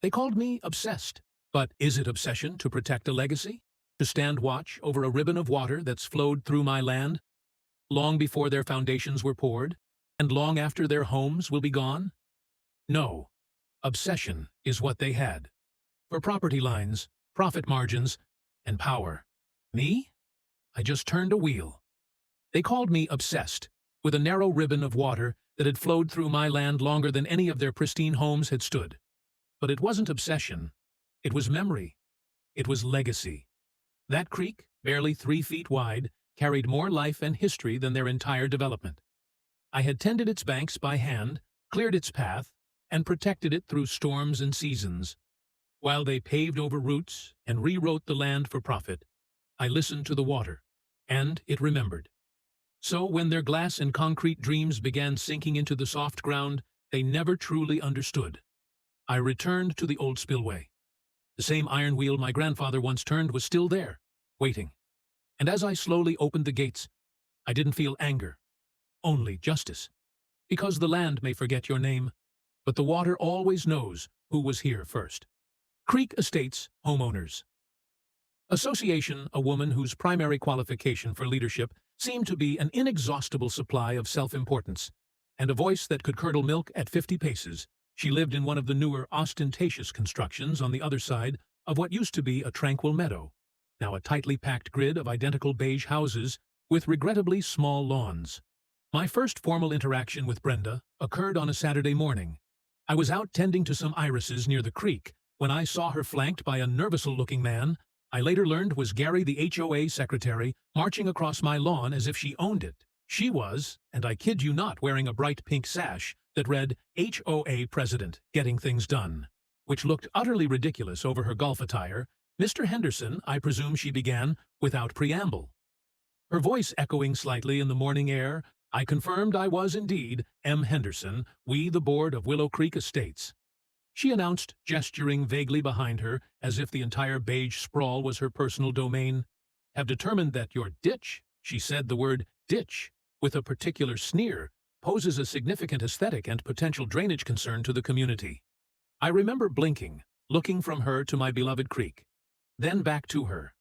They called me obsessed. But is it obsession to protect a legacy? To stand watch over a ribbon of water that's flowed through my land, long before their foundations were poured, and long after their homes will be gone? No. Obsession is what they had. For property lines, profit margins, and power. Me? I just turned a wheel. They called me obsessed, with a narrow ribbon of water that had flowed through my land longer than any of their pristine homes had stood. But it wasn't obsession. It was memory. It was legacy. That creek, barely 3 feet wide, carried more life and history than their entire development. I had tended its banks by hand, cleared its path, and protected it through storms and seasons. While they paved over roots and rewrote the land for profit, I listened to the water, and it remembered. So when their glass and concrete dreams began sinking into the soft ground, they never truly understood. I returned to the old spillway. The same iron wheel my grandfather once turned was still there, waiting. And as I slowly opened the gates, I didn't feel anger, only justice. Because the land may forget your name, but the water always knows who was here first. Creek Estates Homeowners Association, a woman whose primary qualification for leadership seemed to be an inexhaustible supply of self-importance, and a voice that could curdle milk at 50 paces. She lived in one of the newer, ostentatious constructions on the other side of what used to be a tranquil meadow, now a tightly packed grid of identical beige houses with regrettably small lawns. My first formal interaction with Brenda occurred on a Saturday morning. I was out tending to some irises near the creek when I saw her flanked by a nervous-looking man I later learned was Gary, the HOA secretary, marching across my lawn as if she owned it. She was, and I kid you not, wearing a bright pink sash that read HOA President, Getting Things Done, which looked utterly ridiculous over her golf attire. Mr. Henderson, I presume she began, without preamble. Her voice echoing slightly in the morning air, I confirmed I was indeed M. Henderson, we the board of Willow Creek Estates. She announced, gesturing vaguely behind her, as if the entire beige sprawl was her personal domain. Have determined that your ditch, she said the word ditch, with a particular sneer, poses a significant aesthetic and potential drainage concern to the community. I remember blinking, looking from her to my beloved creek, then back to her.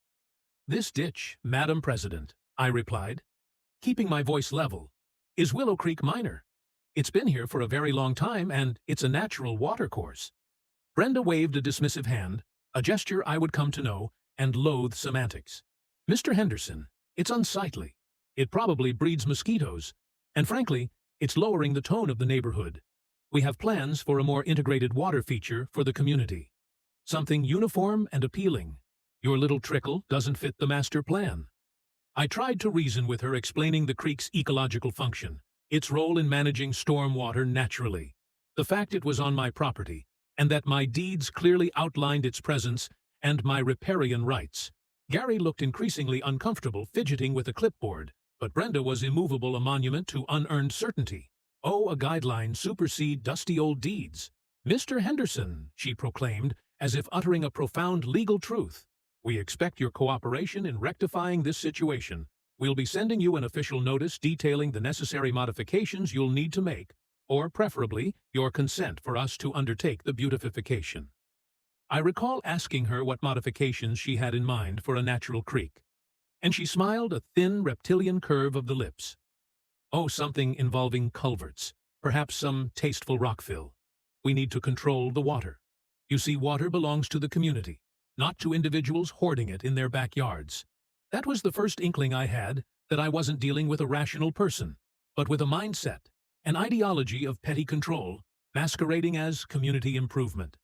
This ditch, Madam President, I replied, keeping my voice level, is Willow Creek Minor. It's been here for a very long time, and it's a natural watercourse. Brenda waved a dismissive hand, a gesture I would come to know and loathe semantics. Mr. Henderson, it's unsightly. It probably breeds mosquitoes, and frankly, it's lowering the tone of the neighborhood. We have plans for a more integrated water feature for the community. Something uniform and appealing. Your little trickle doesn't fit the master plan. I tried to reason with her, explaining the creek's ecological function, its role in managing storm water naturally, the fact it was on my property, and that my deeds clearly outlined its presence and my riparian rights. Gary looked increasingly uncomfortable, fidgeting with a clipboard, but Brenda was immovable, a monument to unearned certainty. Oh, a guideline supersede dusty old deeds. Mr. Henderson, she proclaimed, as if uttering a profound legal truth, we expect your cooperation in rectifying this situation. We'll be sending you an official notice detailing the necessary modifications you'll need to make, or preferably, your consent for us to undertake the beautification. I recall asking her what modifications she had in mind for a natural creek, and she smiled, a thin reptilian curve of the lips. Oh, something involving culverts, perhaps some tasteful rockfill. We need to control the water. You see, water belongs to the community, not to individuals hoarding it in their backyards. That was the first inkling I had that I wasn't dealing with a rational person, but with a mindset, an ideology of petty control, masquerading as community improvement.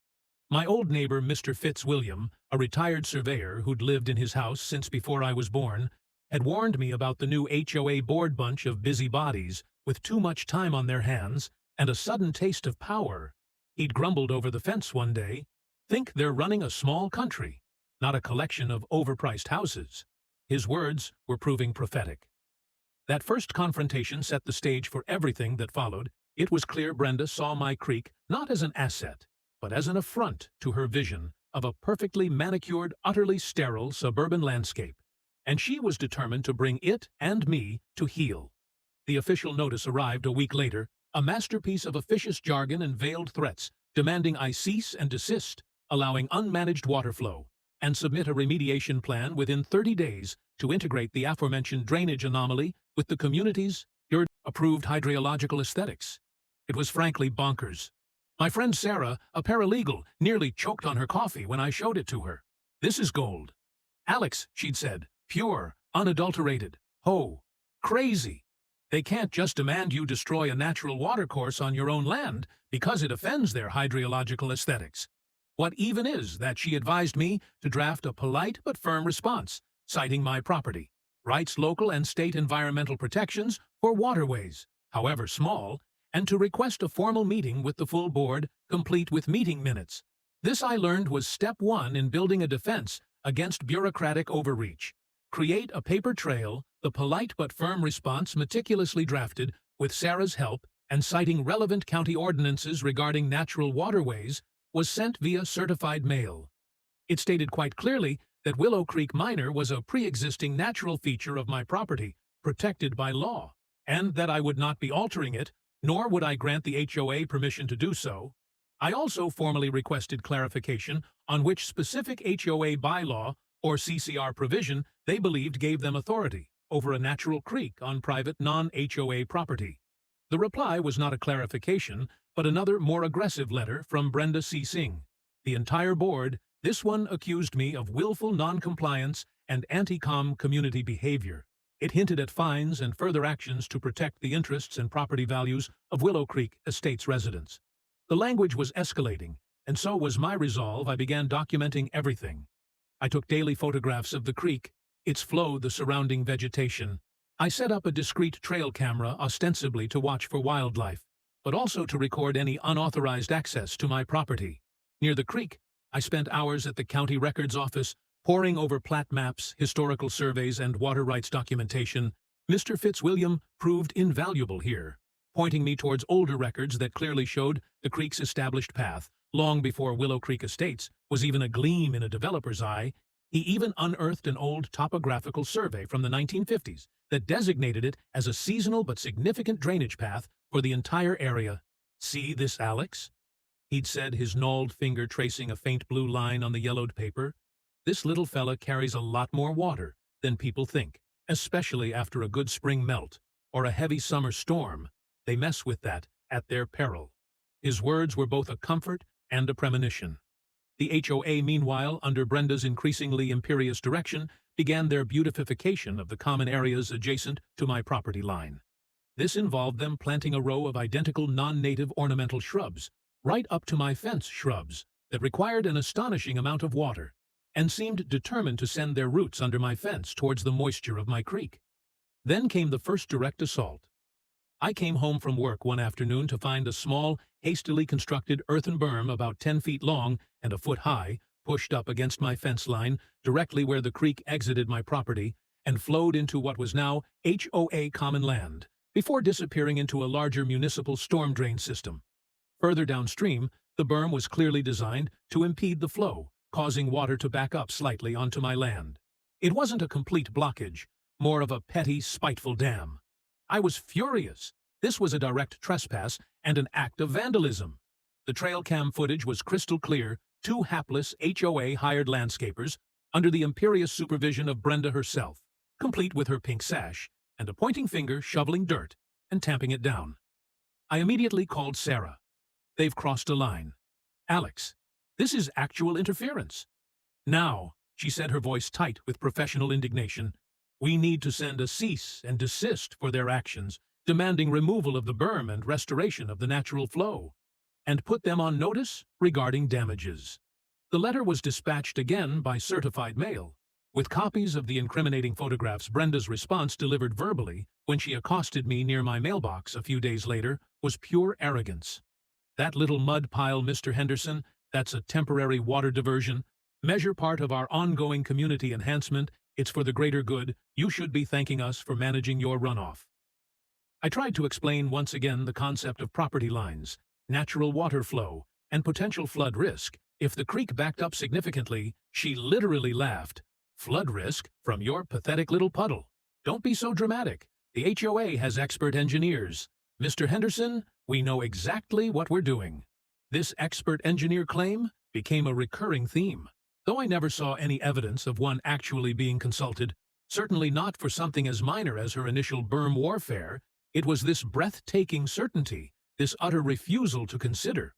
My old neighbor, Mr. Fitzwilliam, a retired surveyor who'd lived in his house since before I was born, had warned me about the new HOA board bunch of busybodies with too much time on their hands and a sudden taste of power. He'd grumbled over the fence one day, think they're running a small country, not a collection of overpriced houses. His words were proving prophetic. That first confrontation set the stage for everything that followed. It was clear Brenda saw my creek not as an asset, but as an affront to her vision of a perfectly manicured, utterly sterile suburban landscape, and she was determined to bring it and me to heel. The official notice arrived a week later, a masterpiece of officious jargon and veiled threats, demanding I cease and desist allowing unmanaged water flow, and submit a remediation plan within 30 days to integrate the aforementioned drainage anomaly with the community's approved hydrological aesthetics. It was frankly bonkers. My friend Sarah, a paralegal, nearly choked on her coffee when I showed it to her. "This is gold. Alex," she'd said, "pure, unadulterated. Oh, crazy. They can't just demand you destroy a natural watercourse on your own land because it offends their hydrological aesthetics." What even is that she advised me to draft a polite but firm response, citing my property rights, local and state environmental protections for waterways, however small, and to request a formal meeting with the full board, complete with meeting minutes. This, I learned, was step one in building a defense against bureaucratic overreach. Create a paper trail, the polite but firm response meticulously drafted with Sarah's help and citing relevant county ordinances regarding natural waterways, was sent via certified mail. It stated quite clearly that Willow Creek Minor was a pre-existing natural feature of my property, protected by law, and that I would not be altering it, nor would I grant the HOA permission to do so. I also formally requested clarification on which specific HOA bylaw or CCR provision they believed gave them authority over a natural creek on private non-HOA property. The reply was not a clarification, but another more aggressive letter from Brenda C. Singh. The entire board, this one accused me of willful non-compliance and anti-com community behavior. It hinted at fines and further actions to protect the interests and property values of Willow Creek Estates residents. The language was escalating, and so was my resolve. I began documenting everything. I took daily photographs of the creek, its flow, the surrounding vegetation. I set up a discreet trail camera ostensibly to watch for wildlife, but also to record any unauthorized access to my property. Near the creek, I spent hours at the county records office, poring over plat maps, historical surveys, and water rights documentation. Mr. Fitzwilliam proved invaluable here, pointing me towards older records that clearly showed the creek's established path, long before Willow Creek Estates was even a gleam in a developer's eye. He even unearthed an old topographical survey from the 1950s that designated it as a seasonal but significant drainage path for the entire area. "See this, Alex?" he'd said, his gnawed finger tracing a faint blue line on the yellowed paper. "This little fella carries a lot more water than people think, especially after a good spring melt or a heavy summer storm. They mess with that at their peril." His words were both a comfort and a premonition. The HOA, meanwhile, under Brenda's increasingly imperious direction, began their beautification of the common areas adjacent to my property line. This involved them planting a row of identical non-native ornamental shrubs, right up to my fence shrubs, that required an astonishing amount of water, and seemed determined to send their roots under my fence towards the moisture of my creek. Then came the first direct assault. I came home from work one afternoon to find a small, hastily constructed earthen berm about 10 feet long and a foot high, pushed up against my fence line, directly where the creek exited my property and flowed into what was now HOA common land, before disappearing into a larger municipal storm drain system. Further downstream, the berm was clearly designed to impede the flow, causing water to back up slightly onto my land. It wasn't a complete blockage, more of a petty, spiteful dam. I was furious. This was a direct trespass and an act of vandalism. The trail cam footage was crystal clear. Two hapless HOA hired landscapers, under the imperious supervision of Brenda herself, complete with her pink sash, and a pointing finger shoveling dirt and tamping it down. I immediately called Sarah. "They've crossed a line. Alex, this is actual interference. Now," she said, her voice tight with professional indignation, "we need to send a cease and desist for their actions, demanding removal of the berm and restoration of the natural flow, and put them on notice regarding damages." The letter was dispatched again by certified mail, with copies of the incriminating photographs. Brenda's response, delivered verbally when she accosted me near my mailbox a few days later, was pure arrogance. "That little mud pile, Mr. Henderson, that's a temporary water diversion. Measure part of our ongoing community enhancement. It's for the greater good. You should be thanking us for managing your runoff." I tried to explain once again the concept of property lines, natural water flow, and potential flood risk. If the creek backed up significantly, she literally laughed. "Flood risk from your pathetic little puddle. Don't be so dramatic. The HOA has expert engineers. Mr. Henderson, we know exactly what we're doing." This expert engineer claim became a recurring theme. Though I never saw any evidence of one actually being consulted, certainly not for something as minor as her initial berm warfare, it was this breathtaking certainty, this utter refusal to consider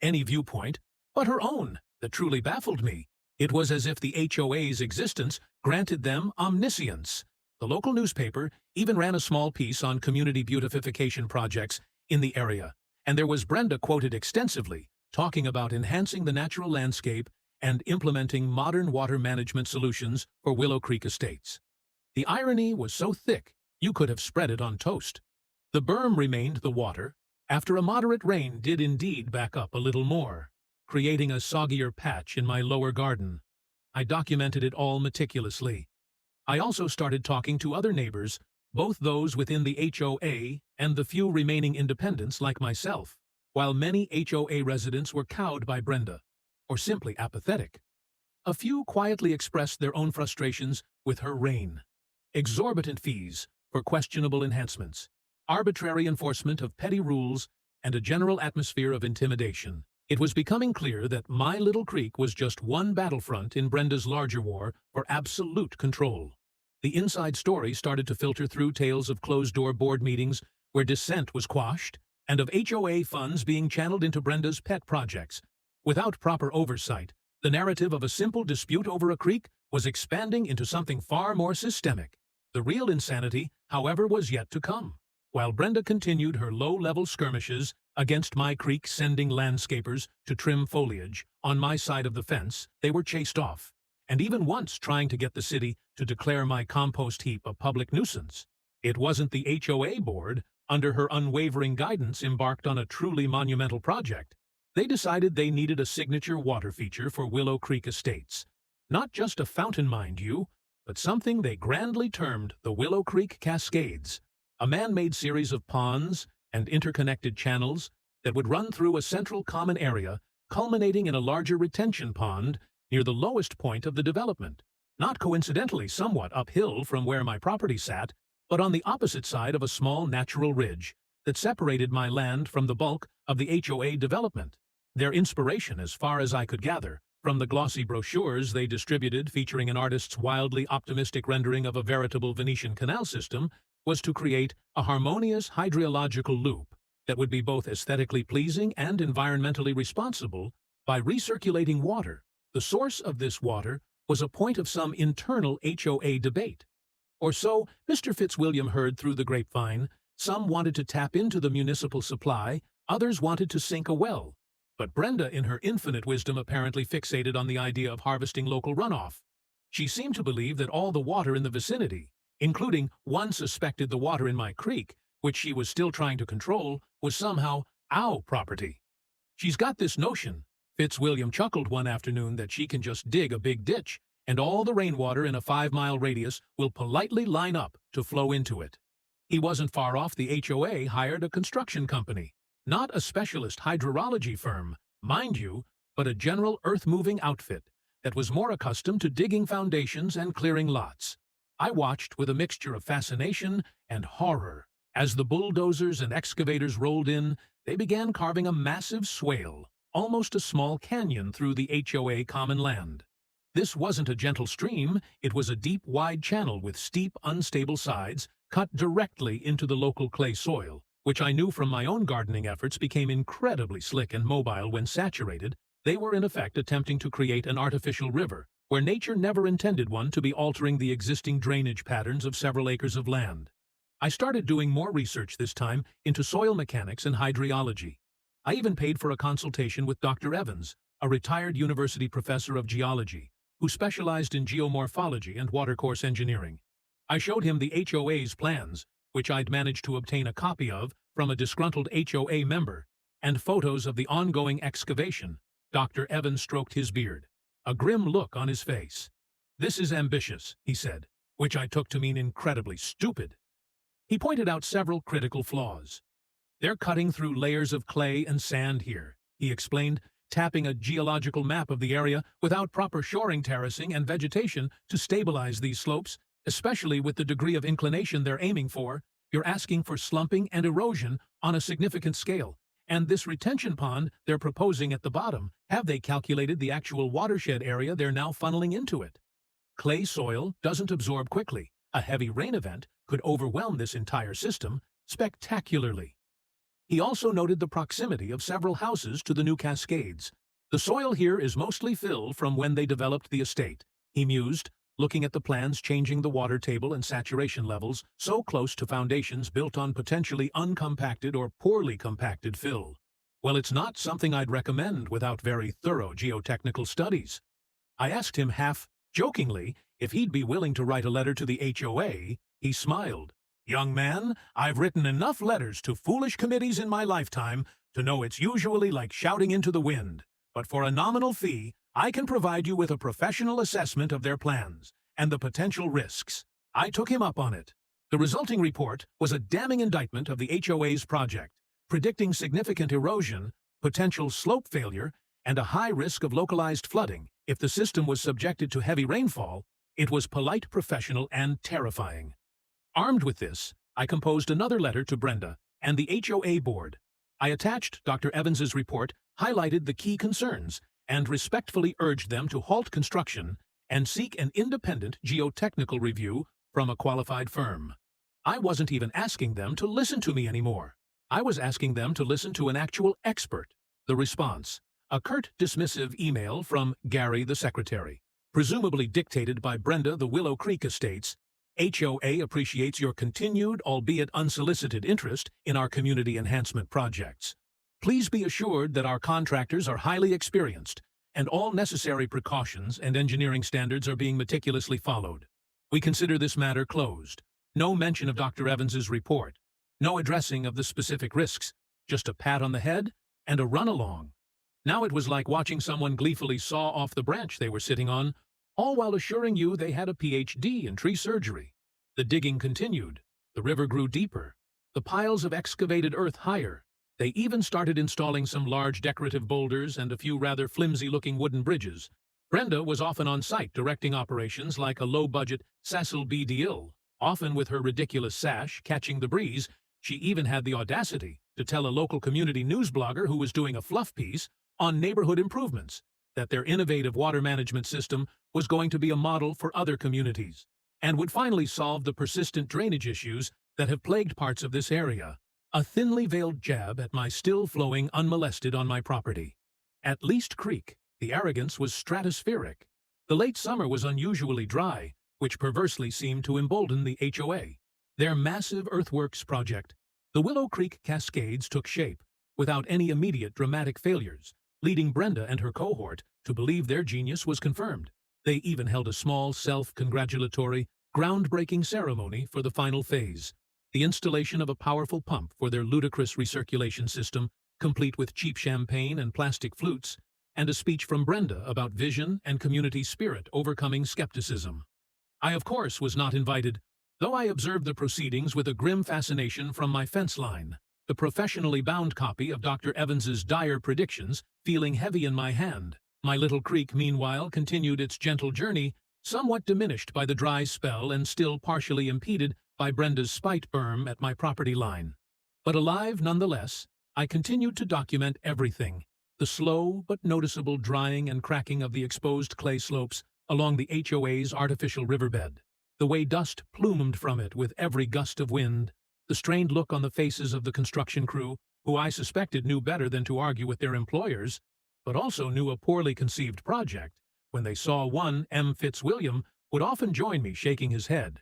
any viewpoint but her own, that truly baffled me. It was as if the HOA's existence granted them omniscience. The local newspaper even ran a small piece on community beautification projects in the area, and there was Brenda quoted extensively, talking about enhancing the natural landscape and implementing modern water management solutions for Willow Creek Estates. The irony was so thick, you could have spread it on toast. The berm remained the water. After a moderate rain did indeed back up a little more, creating a soggier patch in my lower garden. I documented it all meticulously. I also started talking to other neighbors, both those within the HOA and the few remaining independents like myself, while many HOA residents were cowed by Brenda, or simply apathetic. A few quietly expressed their own frustrations with her reign. Exorbitant fees for questionable enhancements, arbitrary enforcement of petty rules, and a general atmosphere of intimidation. It was becoming clear that my little creek was just one battlefront in Brenda's larger war for absolute control. The inside story started to filter through tales of closed-door board meetings where dissent was quashed, and of HOA funds being channeled into Brenda's pet projects. Without proper oversight, the narrative of a simple dispute over a creek was expanding into something far more systemic. The real insanity, however, was yet to come. While Brenda continued her low-level skirmishes against my creek, sending landscapers to trim foliage on my side of the fence, they were chased off, and even once trying to get the city to declare my compost heap a public nuisance. It wasn't the HOA board, under her unwavering guidance, embarked on a truly monumental project. They decided they needed a signature water feature for Willow Creek Estates. Not just a fountain, mind you, but something they grandly termed the Willow Creek Cascades, a man-made series of ponds and interconnected channels that would run through a central common area, culminating in a larger retention pond near the lowest point of the development, not coincidentally somewhat uphill from where my property sat, but on the opposite side of a small natural ridge that separated my land from the bulk of the HOA development. Their inspiration, as far as I could gather, from the glossy brochures they distributed featuring an artist's wildly optimistic rendering of a veritable Venetian canal system, was to create a harmonious hydrological loop that would be both aesthetically pleasing and environmentally responsible by recirculating water. The source of this water was a point of some internal HOA debate. Or so Mr. Fitzwilliam heard through the grapevine. Some wanted to tap into the municipal supply, others wanted to sink a well. But Brenda, in her infinite wisdom, apparently fixated on the idea of harvesting local runoff. She seemed to believe that all the water in the vicinity, including one suspected the water in my creek, which she was still trying to control, was somehow our property. She's got this notion, Fitzwilliam chuckled one afternoon, that she can just dig a big ditch, and all the rainwater in a 5-mile radius will politely line up to flow into it. He wasn't far off. The HOA hired a construction company, not a specialist hydrology firm, mind you, but a general earth-moving outfit that was more accustomed to digging foundations and clearing lots. I watched with a mixture of fascination and horror. As the bulldozers and excavators rolled in, they began carving a massive swale, almost a small canyon, through the HOA common land. This wasn't a gentle stream, it was a deep, wide channel with steep, unstable sides cut directly into the local clay soil, which I knew from my own gardening efforts became incredibly slick and mobile when saturated. They were in effect attempting to create an artificial river, where nature never intended one to be, altering the existing drainage patterns of several acres of land. I started doing more research this time into soil mechanics and hydrology. I even paid for a consultation with Dr. Evans, a retired university professor of geology, who specialized in geomorphology and watercourse engineering. I showed him the HOA's plans, which I'd managed to obtain a copy of from a disgruntled HOA member, and photos of the ongoing excavation. Dr. Evans stroked his beard, a grim look on his face. "This is ambitious," he said, which I took to mean incredibly stupid. He pointed out several critical flaws. "They're cutting through layers of clay and sand here," he explained, tapping a geological map of the area, "without proper shoring, terracing, and vegetation to stabilize these slopes, especially with the degree of inclination they're aiming for. You're asking for slumping and erosion on a significant scale, And this retention pond they're proposing at the bottom, have they calculated the actual watershed area they're now funneling into it? Clay soil doesn't absorb quickly. A heavy rain event could overwhelm this entire system spectacularly. He also noted the proximity of several houses to the new cascades. The soil here is mostly filled from when they developed the estate, he mused, looking at the plans changing the water table and saturation levels so close to foundations built on potentially uncompacted or poorly compacted fill. Well, it's not something I'd recommend without very thorough geotechnical studies. I asked him half-jokingly if he'd be willing to write a letter to the HOA. He smiled. "Young man, I've written enough letters to foolish committees in my lifetime to know it's usually like shouting into the wind. But for a nominal fee, I can provide you with a professional assessment of their plans and the potential risks." I took him up on it. The resulting report was a damning indictment of the HOA's project, predicting significant erosion, potential slope failure, and a high risk of localized flooding if the system was subjected to heavy rainfall. It was polite, professional, and terrifying. Armed with this, I composed another letter to Brenda and the HOA board. I attached Dr. Evans's report, highlighted the key concerns, and respectfully urged them to halt construction and seek an independent geotechnical review from a qualified firm. I wasn't even asking them to listen to me anymore. I was asking them to listen to an actual expert. The response: a curt, dismissive email from Gary the secretary, presumably dictated by Brenda the Willow Creek Estates. HOA appreciates your continued, albeit unsolicited, interest in our community enhancement projects. Please be assured that our contractors are highly experienced, and all necessary precautions and engineering standards are being meticulously followed. We consider this matter closed. No mention of Dr. Evans's report. No addressing of the specific risks. Just a pat on the head and a run along. Now it was like watching someone gleefully saw off the branch they were sitting on, all while assuring you they had a PhD in tree surgery. The digging continued. The river grew deeper. The piles of excavated earth higher. They even started installing some large decorative boulders and a few rather flimsy-looking wooden bridges. Brenda was often on site directing operations like a low-budget Cecil B. DeIlle. Often with her ridiculous sash catching the breeze, she even had the audacity to tell a local community news blogger who was doing a fluff piece on neighborhood improvements that their innovative water management system was going to be a model for other communities and would finally solve the persistent drainage issues that have plagued parts of this area. A thinly veiled jab at my still flowing unmolested on my property. At Least Creek, the arrogance was stratospheric. The late summer was unusually dry, which perversely seemed to embolden the HOA. Their massive earthworks project, the Willow Creek Cascades, took shape without any immediate dramatic failures, leading Brenda and her cohort to believe their genius was confirmed. They even held a small, self-congratulatory, groundbreaking ceremony for the final phase, the installation of a powerful pump for their ludicrous recirculation system, complete with cheap champagne and plastic flutes, and a speech from Brenda about vision and community spirit overcoming skepticism. I, of course, was not invited, though I observed the proceedings with a grim fascination from my fence line, the professionally bound copy of Dr. Evans's dire predictions feeling heavy in my hand. My little creek, meanwhile, continued its gentle journey, somewhat diminished by the dry spell and still partially impeded by Brenda's spite berm at my property line. But alive nonetheless, I continued to document everything: the slow but noticeable drying and cracking of the exposed clay slopes along the HOA's artificial riverbed, the way dust plumed from it with every gust of wind, the strained look on the faces of the construction crew, who I suspected knew better than to argue with their employers, but also knew a poorly conceived project, when they saw one M. Fitzwilliam would often join me shaking his head.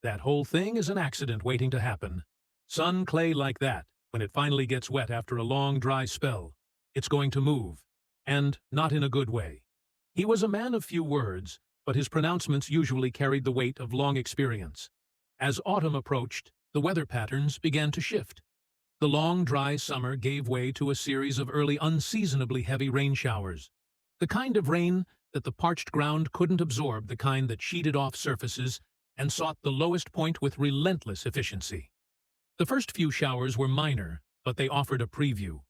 That whole thing is an accident waiting to happen. Sun clay like that, when it finally gets wet after a long dry spell, it's going to move, and not in a good way. He was a man of few words, but his pronouncements usually carried the weight of long experience. As autumn approached, the weather patterns began to shift. The long, dry summer gave way to a series of early, unseasonably heavy rain showers, the kind of rain that the parched ground couldn't absorb, the kind that sheeted off surfaces and sought the lowest point with relentless efficiency. The first few showers were minor, but they offered a preview.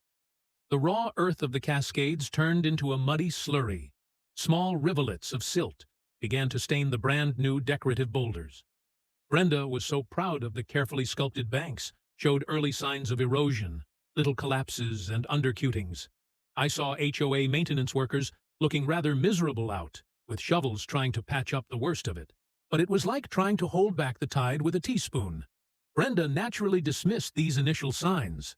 The raw earth of the Cascades turned into a muddy slurry. Small rivulets of silt began to stain the brand-new decorative boulders. Brenda was so proud of the carefully sculpted banks, showed early signs of erosion. little collapses and undercutings. I saw HOA maintenance workers looking rather miserable out, with shovels trying to patch up the worst of it. But it was like trying to hold back the tide with a teaspoon. Brenda naturally dismissed these initial signs.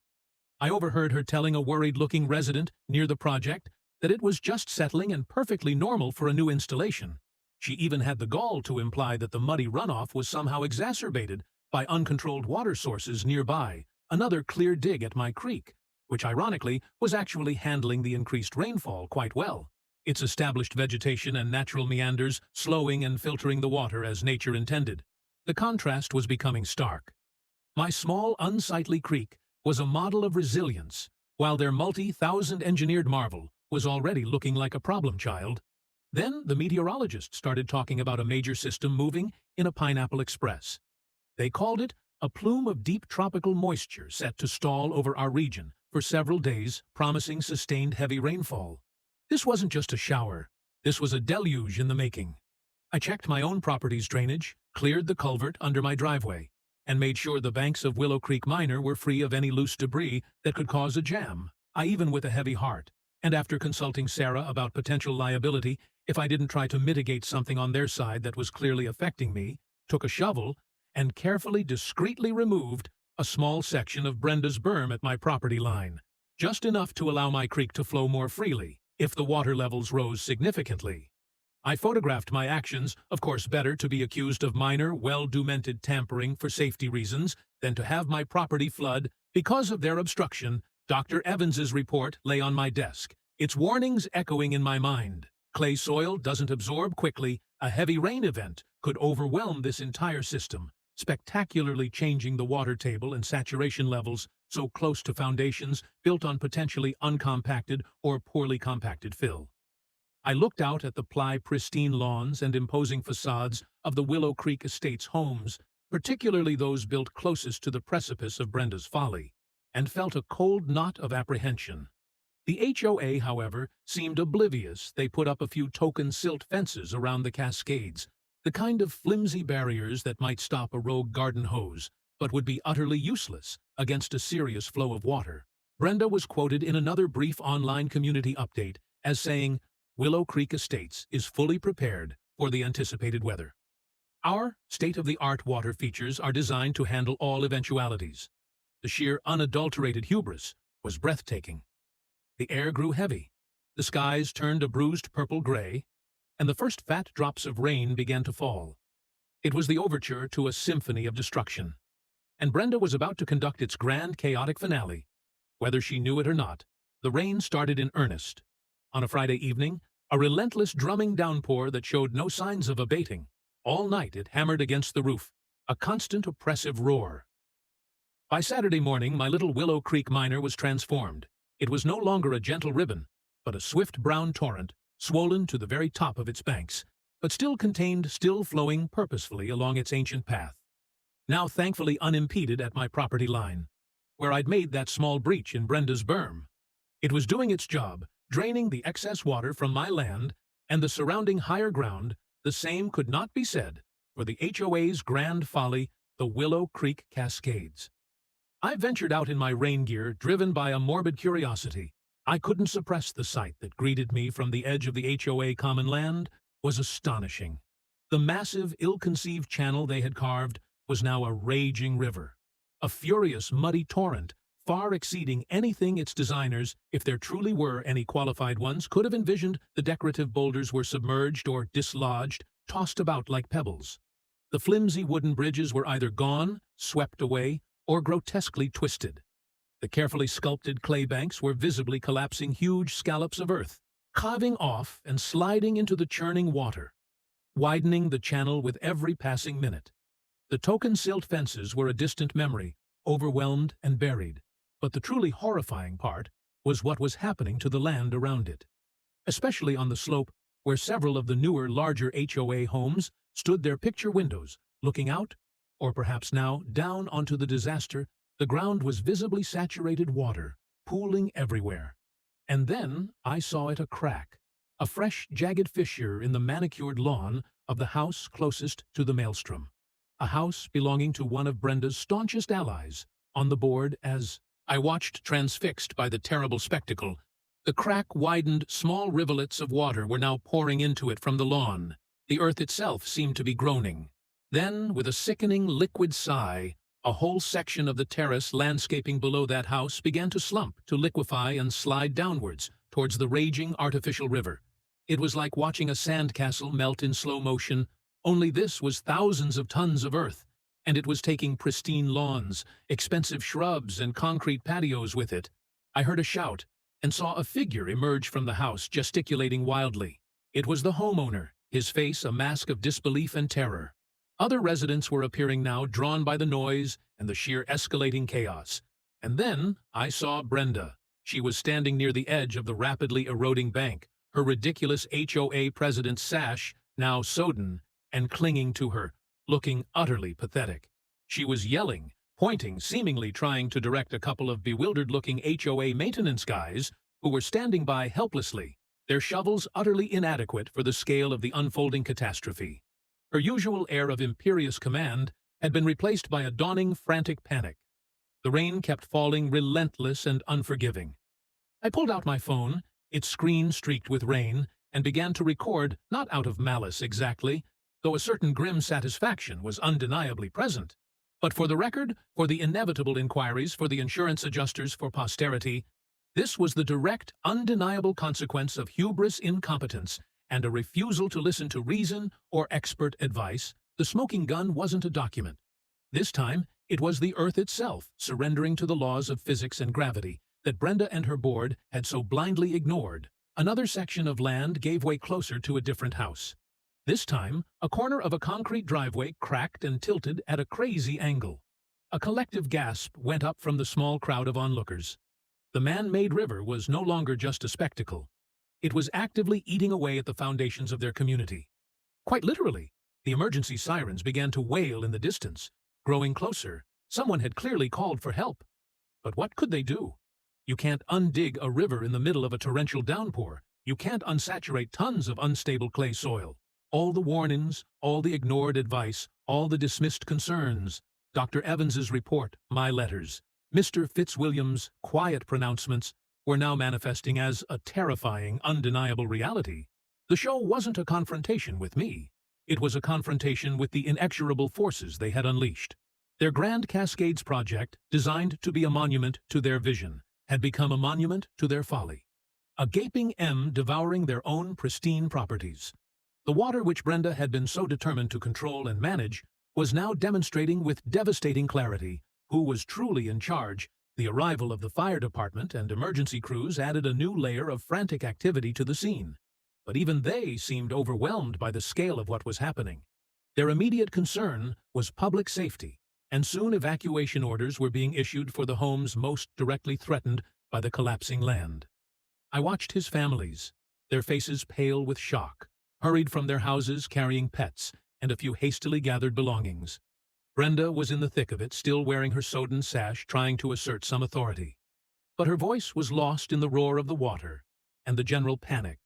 I overheard her telling a worried-looking resident near the project that it was just settling and perfectly normal for a new installation. She even had the gall to imply that the muddy runoff was somehow exacerbated by uncontrolled water sources nearby, another clear dig at my creek, which ironically was actually handling the increased rainfall quite well, its established vegetation and natural meanders slowing and filtering the water as nature intended. The contrast was becoming stark. My small, unsightly creek was a model of resilience, while their multi-thousand-engineered marvel was already looking like a problem child. Then the meteorologists started talking about a major system moving in a pineapple express. They called it a plume of deep tropical moisture set to stall over our region for several days, promising sustained heavy rainfall. This wasn't just a shower. This was a deluge in the making. I checked my own property's drainage, cleared the culvert under my driveway, and made sure the banks of Willow Creek Minor were free of any loose debris that could cause a jam. I even with a heavy heart, and after consulting Sarah about potential liability if I didn't try to mitigate something on their side that was clearly affecting me, took a shovel and carefully, discreetly removed a small section of Brenda's berm at my property line, just enough to allow my creek to flow more freely if the water levels rose significantly. I photographed my actions, of course better to be accused of minor, well-documented tampering for safety reasons than to have my property flood because of their obstruction. Dr. Evans's report lay on my desk, its warnings echoing in my mind. Clay soil doesn't absorb quickly. A heavy rain event could overwhelm this entire system, spectacularly changing the water table and saturation levels so close to foundations built on potentially uncompacted or poorly compacted fill. I looked out at the pristine lawns and imposing facades of the Willow Creek Estates homes, particularly those built closest to the precipice of Brenda's folly, and felt a cold knot of apprehension. The HOA, however, seemed oblivious. They put up a few token silt fences around the cascades, the kind of flimsy barriers that might stop a rogue garden hose, but would be utterly useless against a serious flow of water. Brenda was quoted in another brief online community update as saying, "Willow Creek Estates is fully prepared for the anticipated weather. Our state-of-the-art water features are designed to handle all eventualities." The sheer unadulterated hubris was breathtaking. The air grew heavy, the skies turned a bruised purple-gray, and the first fat drops of rain began to fall. It was the overture to a symphony of destruction, and Brenda was about to conduct its grand chaotic finale. Whether she knew it or not, the rain started in earnest. On a Friday evening, a relentless drumming downpour that showed no signs of abating. All night it hammered against the roof, a constant oppressive roar. By Saturday morning, my little Willow Creek Minor was transformed. It was no longer a gentle ribbon, but a swift brown torrent, swollen to the very top of its banks, but still flowing purposefully along its ancient path. Now thankfully unimpeded at my property line, where I'd made that small breach in Brenda's berm. It was doing its job, draining the excess water from my land and the surrounding higher ground. The same could not be said for the HOA's grand folly, the Willow Creek Cascades. I ventured out in my rain gear, driven by a morbid curiosity. I couldn't suppress the sight that greeted me from the edge of the HOA common land was astonishing. The massive, ill-conceived channel they had carved was now a raging river, a furious, muddy torrent, far exceeding anything its designers, if there truly were any qualified ones, could have envisioned. The decorative boulders were submerged or dislodged, tossed about like pebbles. The flimsy wooden bridges were either gone, swept away, or grotesquely twisted. The carefully sculpted clay banks were visibly collapsing, huge scallops of earth, calving off and sliding into the churning water, widening the channel with every passing minute. The token silt fences were a distant memory, overwhelmed and buried, but the truly horrifying part was what was happening to the land around it, especially on the slope where several of the newer, larger HOA homes stood their picture windows, looking out, or perhaps now, down onto the disaster. The ground was visibly saturated water, pooling everywhere. And then I saw it a crack, a fresh, jagged fissure in the manicured lawn of the house closest to the maelstrom, a house belonging to one of Brenda's staunchest allies, on the board as I watched transfixed by the terrible spectacle. The crack widened, small rivulets of water were now pouring into it from the lawn. The earth itself seemed to be groaning. Then, with a sickening liquid sigh, a whole section of the terrace landscaping below that house began to slump, to liquefy and slide downwards towards the raging artificial river. It was like watching a sandcastle melt in slow motion, only this was thousands of tons of earth, and it was taking pristine lawns, expensive shrubs, and concrete patios with it. I heard a shout, and saw a figure emerge from the house, gesticulating wildly. It was the homeowner, his face a mask of disbelief and terror. Other residents were appearing now, drawn by the noise and the sheer escalating chaos. And then I saw Brenda. She was standing near the edge of the rapidly eroding bank, her ridiculous HOA president's sash now sodden and clinging to her, looking utterly pathetic. She was yelling, pointing, seemingly trying to direct a couple of bewildered-looking HOA maintenance guys who were standing by helplessly, their shovels utterly inadequate for the scale of the unfolding catastrophe. Her usual air of imperious command had been replaced by a dawning, frantic panic. The rain kept falling, relentless and unforgiving. I pulled out my phone, its screen streaked with rain, and began to record, not out of malice exactly, though a certain grim satisfaction was undeniably present, but for the record, for the inevitable inquiries, for the insurance adjusters, for posterity. This was the direct, undeniable consequence of hubris, incompetence, and a refusal to listen to reason or expert advice. The smoking gun wasn't a document. This time, it was the earth itself, surrendering to the laws of physics and gravity that Brenda and her board had so blindly ignored. Another section of land gave way closer to a different house. This time, a corner of a concrete driveway cracked and tilted at a crazy angle. A collective gasp went up from the small crowd of onlookers. The man-made river was no longer just a spectacle. It was actively eating away at the foundations of their community. Quite literally, the emergency sirens began to wail in the distance, growing closer. Someone had clearly called for help. But what could they do? You can't undig a river in the middle of a torrential downpour. You can't unsaturate tons of unstable clay soil. All the warnings, all the ignored advice, all the dismissed concerns, Dr. Evans's report, my letters, Mr. Fitzwilliam's quiet pronouncements, were now manifesting as a terrifying, undeniable reality. The show wasn't a confrontation with me. It was a confrontation with the inexorable forces they had unleashed. Their Grand Cascades project, designed to be a monument to their vision, had become a monument to their folly. A gaping M devouring their own pristine properties. The water which Brenda had been so determined to control and manage was now demonstrating with devastating clarity who was truly in charge. The arrival of the fire department and emergency crews added a new layer of frantic activity to the scene. But even they seemed overwhelmed by the scale of what was happening. Their immediate concern was public safety, and soon evacuation orders were being issued for the homes most directly threatened by the collapsing land. I watched his families, their faces pale with shock, hurried from their houses carrying pets and a few hastily gathered belongings. Brenda was in the thick of it, still wearing her sodden sash, trying to assert some authority. But her voice was lost in the roar of the water and the general panic.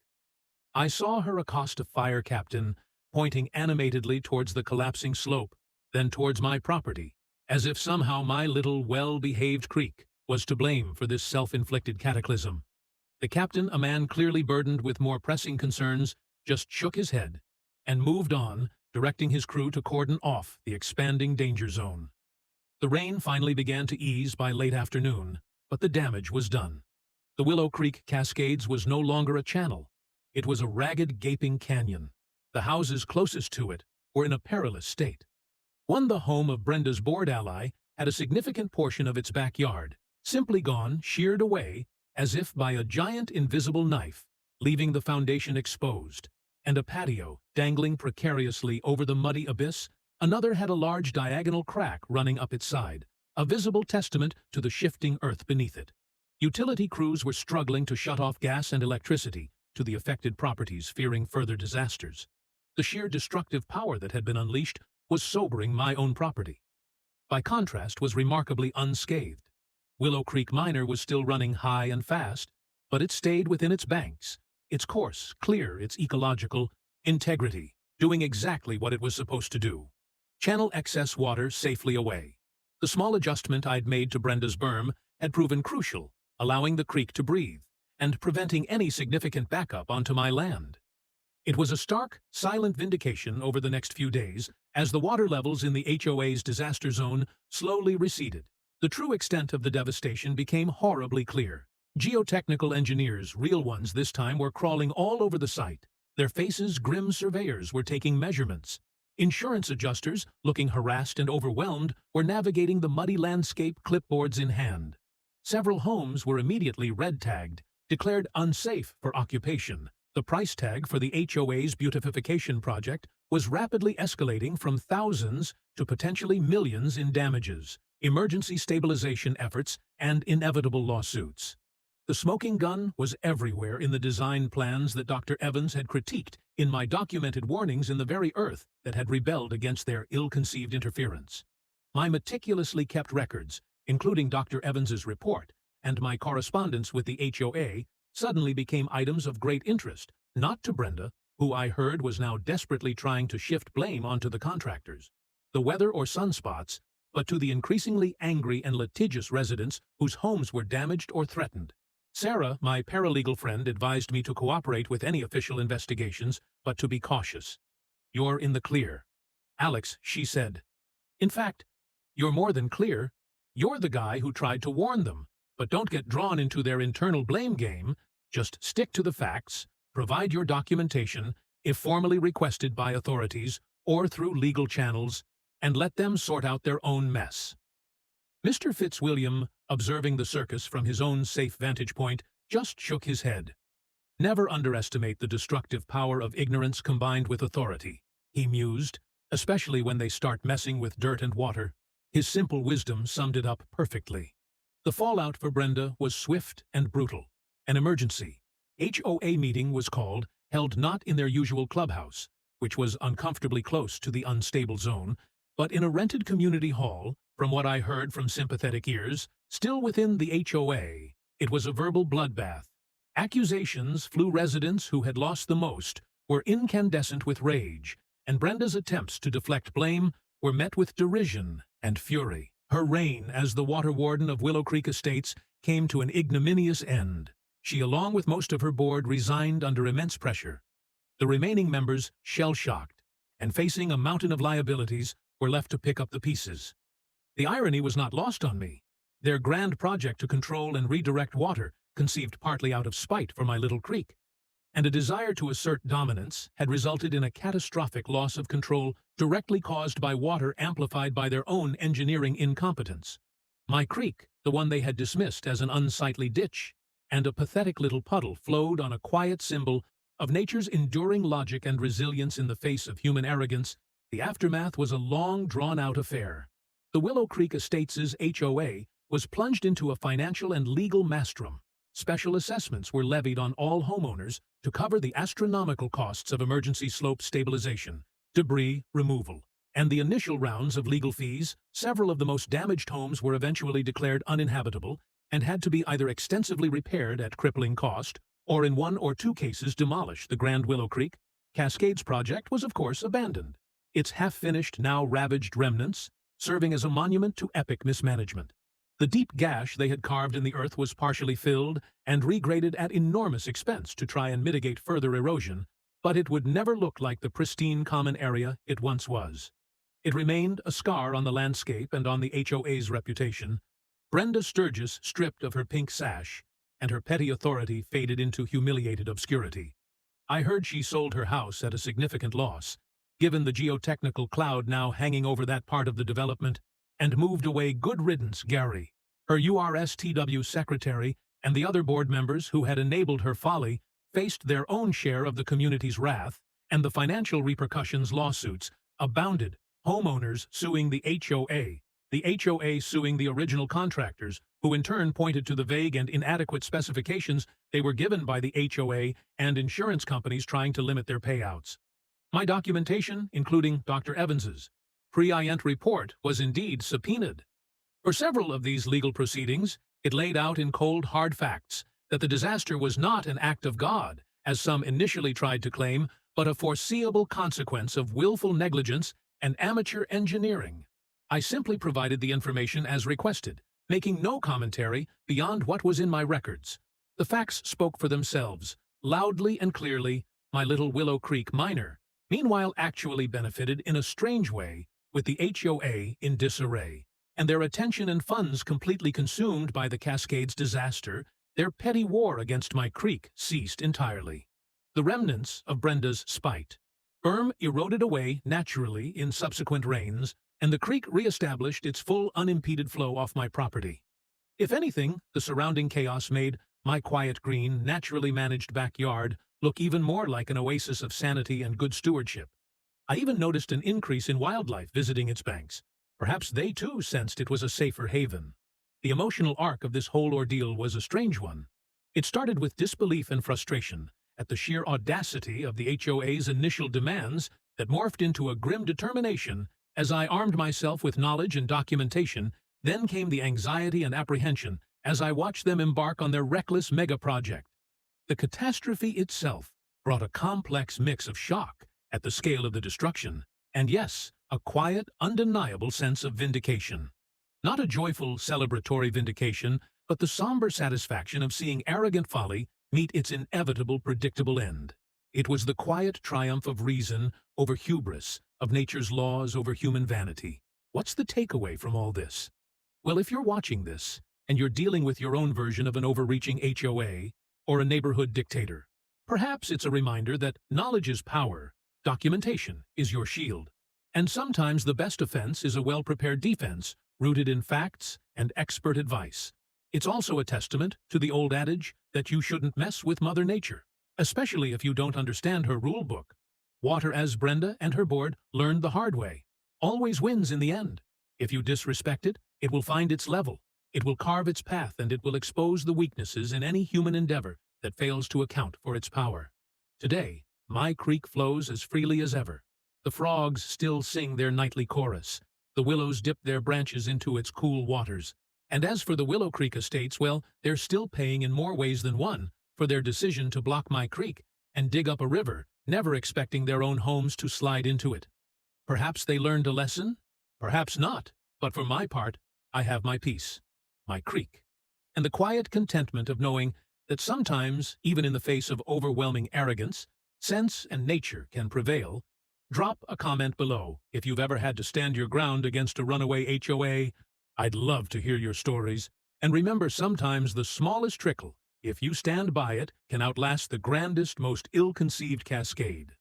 I saw her accost a fire captain, pointing animatedly towards the collapsing slope, then towards my property, as if somehow my little well-behaved creek was to blame for this self-inflicted cataclysm. The captain, a man clearly burdened with more pressing concerns, just shook his head and moved on, directing his crew to cordon off the expanding danger zone. The rain finally began to ease by late afternoon, but the damage was done. The Willow Creek Cascades was no longer a channel. It was a ragged, gaping canyon. The houses closest to it were in a perilous state. One, the home of Brenda's board ally, had a significant portion of its backyard simply gone, sheared away, as if by a giant invisible knife, leaving the foundation exposed, and a patio dangling precariously over the muddy abyss. Another had a large diagonal crack running up its side, a visible testament to the shifting earth beneath it. Utility crews were struggling to shut off gas and electricity to the affected properties, fearing further disasters. The sheer destructive power that had been unleashed was sobering my own property. By contrast, was remarkably unscathed. Willow Creek Minor was still running high and fast, but it stayed within its banks, its course clear, its ecological integrity, doing exactly what it was supposed to do. Channel excess water safely away. The small adjustment I'd made to Brenda's berm had proven crucial, allowing the creek to breathe and preventing any significant backup onto my land. It was a stark, silent vindication over the next few days as the water levels in the HOA's disaster zone slowly receded. The true extent of the devastation became horribly clear. Geotechnical engineers, real ones this time, were crawling all over the site. Their faces, grim surveyors, were taking measurements. Insurance adjusters, looking harassed and overwhelmed, were navigating the muddy landscape, clipboards in hand. Several homes were immediately red-tagged, declared unsafe for occupation. The price tag for the HOA's beautification project was rapidly escalating from thousands to potentially millions in damages, emergency stabilization efforts, and inevitable lawsuits. The smoking gun was everywhere in the design plans that Dr. Evans had critiqued in my documented warnings in the very earth that had rebelled against their ill-conceived interference. My meticulously kept records, including Dr. Evans's report, and my correspondence with the HOA, suddenly became items of great interest, not to Brenda, who I heard was now desperately trying to shift blame onto the contractors, the weather or sunspots, but to the increasingly angry and litigious residents whose homes were damaged or threatened. Sarah, my paralegal friend, advised me to cooperate with any official investigations, but to be cautious. "You're in the clear." "Alex," she said. "In fact, you're more than clear. You're the guy who tried to warn them, but don't get drawn into their internal blame game. Just stick to the facts, provide your documentation, if formally requested by authorities or through legal channels, and let them sort out their own mess." Mr. Fitzwilliam, observing the circus from his own safe vantage point, just shook his head. "Never underestimate the destructive power of ignorance combined with authority," he mused, "especially when they start messing with dirt and water." His simple wisdom summed it up perfectly. The fallout for Brenda was swift and brutal. An emergency HOA meeting was called, held not in their usual clubhouse, which was uncomfortably close to the unstable zone, but in a rented community hall. From what I heard from sympathetic ears, still within the HOA, it was a verbal bloodbath. Accusations flew. Residents who had lost the most were incandescent with rage, and Brenda's attempts to deflect blame were met with derision and fury. Her reign as the water warden of Willow Creek Estates came to an ignominious end. She, along with most of her board, resigned under immense pressure. The remaining members, shell-shocked and facing a mountain of liabilities, were left to pick up the pieces. The irony was not lost on me. Their grand project to control and redirect water, conceived partly out of spite for my little creek, and a desire to assert dominance, had resulted in a catastrophic loss of control directly caused by water amplified by their own engineering incompetence. My creek, the one they had dismissed as an unsightly ditch, and a pathetic little puddle, flowed on a quiet symbol of nature's enduring logic and resilience in the face of human arrogance. The aftermath was a long, drawn-out affair. The Willow Creek Estates' HOA was plunged into a financial and legal maelstrom. Special assessments were levied on all homeowners to cover the astronomical costs of emergency slope stabilization, debris removal, and the initial rounds of legal fees. Several of the most damaged homes were eventually declared uninhabitable and had to be either extensively repaired at crippling cost or, in one or two cases, demolished. The Grand Willow Creek Cascades project was, of course, abandoned, its half-finished, now ravaged remnants serving as a monument to epic mismanagement. The deep gash they had carved in the earth was partially filled and regraded at enormous expense to try and mitigate further erosion, but it would never look like the pristine common area it once was. It remained a scar on the landscape and on the HOA's reputation. Brenda Sturgis stripped of her pink sash, and her petty authority faded into humiliated obscurity. I heard she sold her house at a significant loss, given the geotechnical cloud now hanging over that part of the development, and moved away. Good riddance, Gary. Her URSTW secretary and the other board members who had enabled her folly faced their own share of the community's wrath, and the financial repercussions. Lawsuits abounded, homeowners suing the HOA suing the original contractors, who in turn pointed to the vague and inadequate specifications they were given by the HOA, and insurance companies trying to limit their payouts. My documentation, including Dr. Evans's pre-IENT report, was indeed subpoenaed. For several of these legal proceedings, it laid out in cold, hard facts that the disaster was not an act of God, as some initially tried to claim, but a foreseeable consequence of willful negligence and amateur engineering. I simply provided the information as requested, making no commentary beyond what was in my records. The facts spoke for themselves, loudly and clearly. My little Willow Creek miner, meanwhile, actually benefited in a strange way, with the HOA in disarray, and their attention and funds completely consumed by the Cascades disaster. Their petty war against my creek ceased entirely. The remnants of Brenda's spite. Berm eroded away naturally in subsequent rains, and the creek re-established its full unimpeded flow off my property. If anything, the surrounding chaos made my quiet green, naturally managed backyard look even more like an oasis of sanity and good stewardship. I even noticed an increase in wildlife visiting its banks. Perhaps they too sensed it was a safer haven. The emotional arc of this whole ordeal was a strange one. It started with disbelief and frustration at the sheer audacity of the HOA's initial demands that morphed into a grim determination as I armed myself with knowledge and documentation. Then came the anxiety and apprehension as I watched them embark on their reckless mega-project. The catastrophe itself brought a complex mix of shock at the scale of the destruction, and yes, a quiet, undeniable sense of vindication. Not a joyful, celebratory vindication, but the somber satisfaction of seeing arrogant folly meet its inevitable, predictable end. It was the quiet triumph of reason over hubris, of nature's laws over human vanity. What's the takeaway from all this? Well, if you're watching this, and you're dealing with your own version of an overreaching HOA, or a neighborhood dictator, perhaps it's a reminder that knowledge is power, documentation is your shield, and sometimes the best offense is a well-prepared defense rooted in facts and expert advice. It's also a testament to the old adage that you shouldn't mess with Mother Nature, especially if you don't understand her rule book. Water, as Brenda and her board learned the hard way, always wins in the end. If you disrespect it, it will find its level. It will carve its path, and it will expose the weaknesses in any human endeavor that fails to account for its power. Today, my creek flows as freely as ever. The frogs still sing their nightly chorus. The willows dip their branches into its cool waters. And as for the Willow Creek estates, well, they're still paying in more ways than one for their decision to block my creek and dig up a river, never expecting their own homes to slide into it. Perhaps they learned a lesson? Perhaps not. But for my part, I have my peace, my creek, and the quiet contentment of knowing that sometimes, even in the face of overwhelming arrogance, sense and nature can prevail. Drop a comment below if you've ever had to stand your ground against a runaway HOA. I'd love to hear your stories. And remember, sometimes the smallest trickle, if you stand by it, can outlast the grandest, most ill-conceived cascade.